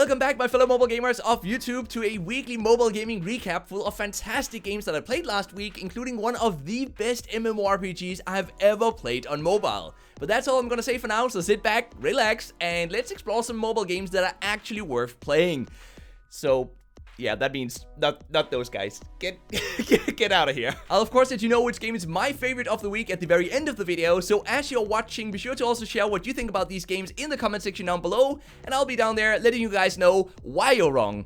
Welcome back, my fellow mobile gamers of YouTube, to a weekly mobile gaming recap full of fantastic games that I played last week, including one of the best MMORPGs I've ever played on mobile. But that's all I'm gonna say for now, so sit back, relax, and let's explore some mobile games that are actually worth playing. So, yeah, that means not those guys. Get out of here. I'll of course let you know which game is my favorite of the week at the very end of the video, so as you're watching, be sure to also share what you think about these games in the comment section down below, and I'll be down there letting you guys know why you're wrong.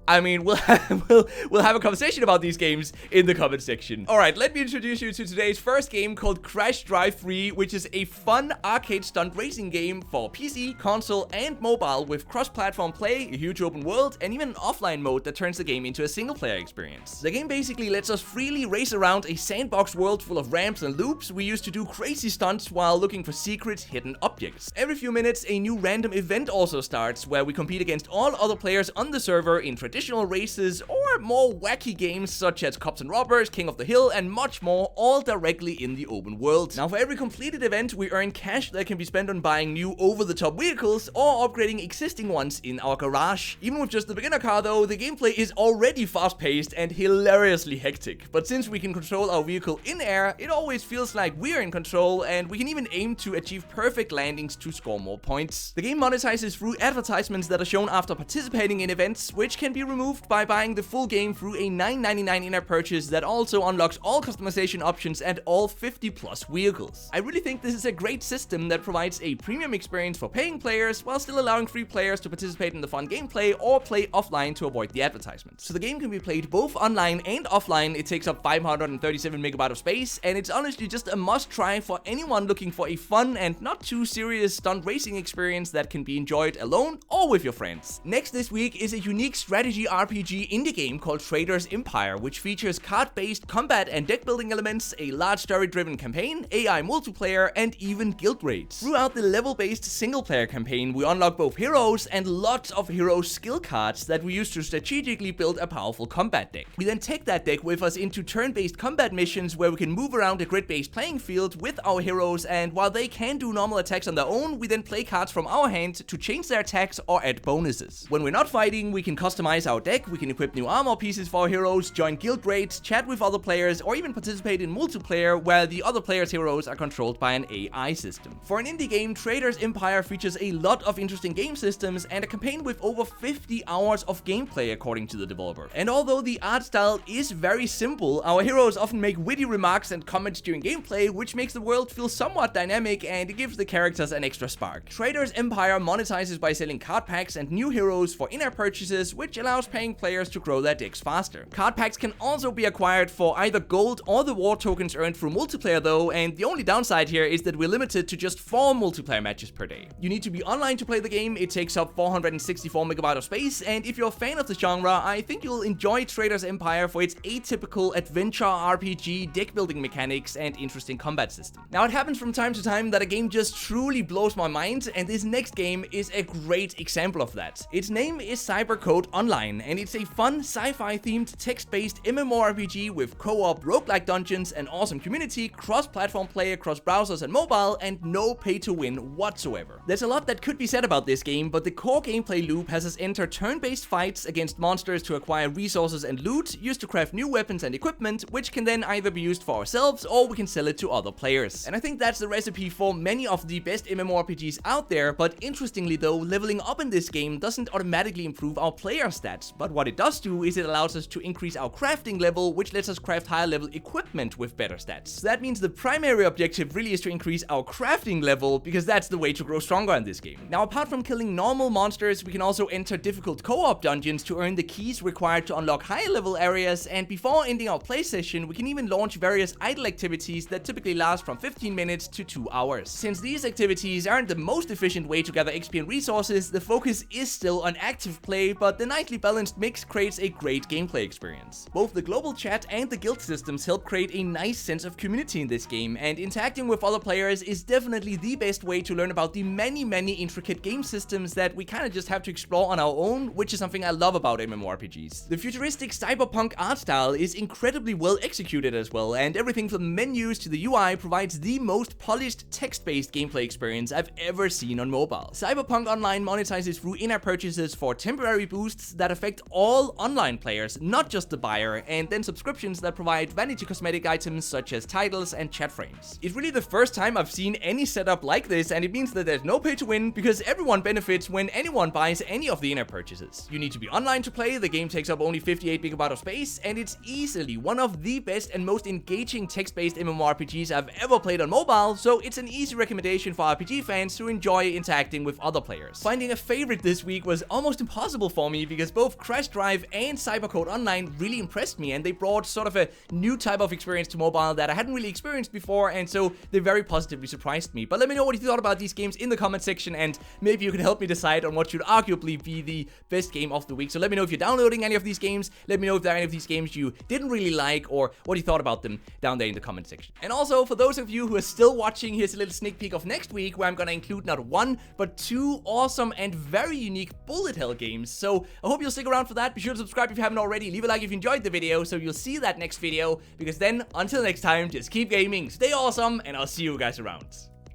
I mean, we'll have a conversation about these games in the comment section. Alright, let me introduce you to today's first game called Crash Drive 3, which is a fun arcade stunt racing game for PC, console, and mobile with cross-platform play, a huge open world, and even an offline mode that turns the game into a single-player experience. The game basically lets us freely race around a sandbox world full of ramps and loops we use to do crazy stunts while looking for secret hidden objects. Every few minutes, a new random event also starts, where we compete against all other players on the server in traditional races or more wacky games such as Cops and Robbers, King of the Hill, and much more, all directly in the open world. Now, for every completed event, we earn cash that can be spent on buying new over-the-top vehicles or upgrading existing ones in our garage. Even with just the beginner car though, the gameplay is already fast-paced and hilariously hectic. But since we can control our vehicle in air, it always feels like we're in control, and we can even aim to achieve perfect landings to score more points. The game monetizes through advertisements that are shown after participating in events, which can be removed by buying the full game through a $9.99 in-app purchase that also unlocks all customization options and all 50+ vehicles. I really think this is a great system that provides a premium experience for paying players while still allowing free players to participate in the fun gameplay or play offline to avoid the advertisements. So the game can be played both online and offline. It takes up 537 MB of space, and it's honestly just a must-try for anyone looking for a fun and not too serious stunt racing experience that can be enjoyed alone or with your friends. Next this week is a unique strategy RPG indie game called Traitors Empire, which features card-based combat and deck-building elements, a large story-driven campaign, AI multiplayer, and even guild raids. Throughout the level-based single-player campaign, we unlock both heroes and lots of hero skill cards that we use to strategically build a powerful combat deck. We then take that deck with us into turn-based combat missions where we can move around a grid-based playing field with our heroes, and while they can do normal attacks on their own, we then play cards from our hand to change their attacks or add bonuses. When we're not fighting, we can customize our deck, we can equip new armor pieces for our heroes, join guild raids, chat with other players, or even participate in multiplayer where the other players' heroes are controlled by an AI system. For an indie game, Traitors Empire features a lot of interesting game systems and a campaign with over 50 hours of gameplay according to the developer. And although the art style is very simple, our heroes often make witty remarks and comments during gameplay, which makes the world feel somewhat dynamic and it gives the characters an extra spark. Traitors Empire monetizes by selling card packs and new heroes for in-app purchases, which allows paying players to grow their decks faster. Card packs can also be acquired for either gold or the war tokens earned through multiplayer though, and the only downside here is that we're limited to just 4 multiplayer matches per day. You need to be online to play the game, it takes up 464 MB of space, and if you're a fan of the genre, I think you'll enjoy Traitors Empire for its atypical adventure RPG, deck building mechanics, and interesting combat system. Now, it happens from time to time that a game just truly blows my mind, and this next game is a great example of that. Its name is CyberCode Online, and it's a fun sci-fi themed text-based MMORPG with co-op roguelike dungeons, an awesome community, cross-platform play across browsers and mobile, and no pay-to-win whatsoever. There's a lot that could be said about this game, but the core gameplay loop has us enter turn-based fights against monsters to acquire resources and loot, used to craft new weapons and equipment, which can then either be used for ourselves or we can sell it to other players. And I think that's the recipe for many of the best MMORPGs out there, but interestingly though, leveling up in this game doesn't automatically improve our player stats, but what it does do is it allows us to increase our crafting level, which lets us craft higher level equipment with better stats. So that means the primary objective really is to increase our crafting level, because that's the way to grow stronger in this game. Now, apart from killing normal monsters, we can also enter difficult co-op dungeons to earn the keys required to unlock higher level areas, and before ending our play session, we can even launch various idle activities that typically last from 15 minutes to 2 hours. Since these activities aren't the most efficient way to gather XP and resources, the focus is still on active play, but the nightly perfectly balanced mix creates a great gameplay experience. Both the global chat and the guild systems help create a nice sense of community in this game, and interacting with other players is definitely the best way to learn about the many intricate game systems that we kind of just have to explore on our own, which is something I love about MMORPGs. The futuristic cyberpunk art style is incredibly well executed as well, and everything from the menus to the UI provides the most polished text-based gameplay experience I've ever seen on mobile. CyberCode Online monetizes through in-app purchases for temporary boosts that affect all online players, not just the buyer, and then subscriptions that provide vanity cosmetic items such as titles and chat frames. It's really the first time I've seen any setup like this, and it means that there's no pay to win because everyone benefits when anyone buys any of the in-app purchases. You need to be online to play, the game takes up only 58 GB of space, and it's easily one of the best and most engaging text-based MMORPGs I've ever played on mobile, so it's an easy recommendation for RPG fans to enjoy interacting with other players. Finding a favorite this week was almost impossible for me because both Crash Drive and CyberCode Online really impressed me, and they brought sort of a new type of experience to mobile that I hadn't really experienced before, and so they very positively surprised me. But let me know what you thought about these games in the comment section, and maybe you can help me decide on what should arguably be the best game of the week. So let me know if you're downloading any of these games, let me know if there are any of these games you didn't really like, or what you thought about them down there in the comment section. And also, for those of you who are still watching, here's a little sneak peek of next week, where I'm gonna include not one, but two awesome and very unique bullet hell games. So I hope you'll stick around for that. Be sure to subscribe if you haven't already, leave a like if you enjoyed the video, so you'll see that next video, because then, until next time, just keep gaming, stay awesome, and I'll see you guys around.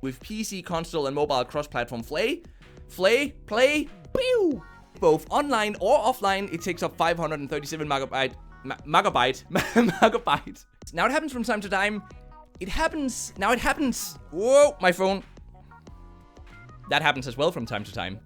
With PC, console, and mobile cross-platform play, pew! Both online or offline, it takes up 537 megabyte. Now it happens from time to time. It happens. Whoa, my phone. That happens as well from time to time.